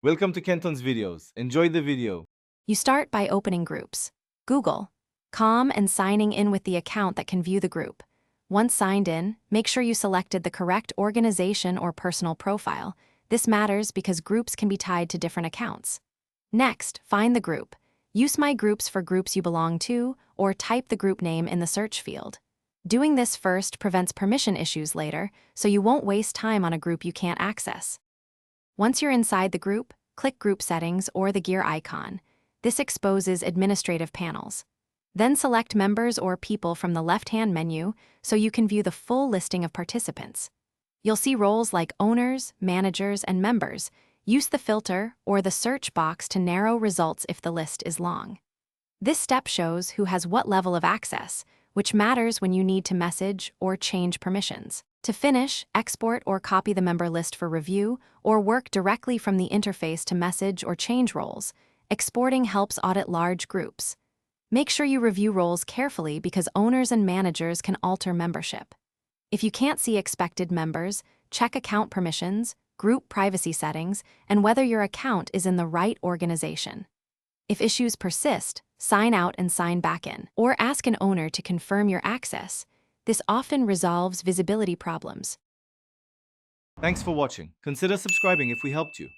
Welcome to Kenton's videos. Enjoy the video. You start by opening groups. Google, com, and signing in with the account that can view the group. Once signed in, make sure you selected the correct organization or personal profile. This matters because groups can be tied to different accounts. Next, find the group. Use My Groups for groups you belong to, or type the group name in the search field. Doing this first prevents permission issues later, so you won't waste time on a group you can't access. Once you're inside the group, click Group Settings or the gear icon. This exposes administrative panels. Then select Members or People from the left-hand menu so you can view the full listing of participants. You'll see roles like Owners, Managers, and Members. Use the filter or the search box to narrow results if the list is long. This step shows who has what level of access, which matters when you need to message or change permissions. To finish, export or copy the member list for review, or work directly from the interface to message or change roles. Exporting helps audit large groups. Make sure you review roles carefully because owners and managers can alter membership. If you can't see expected members, check account permissions, group privacy settings, and whether your account is in the right organization. If issues persist, sign out and sign back in, or ask an owner to confirm your access. This often resolves visibility problems. Thanks for watching. Consider subscribing if we helped you.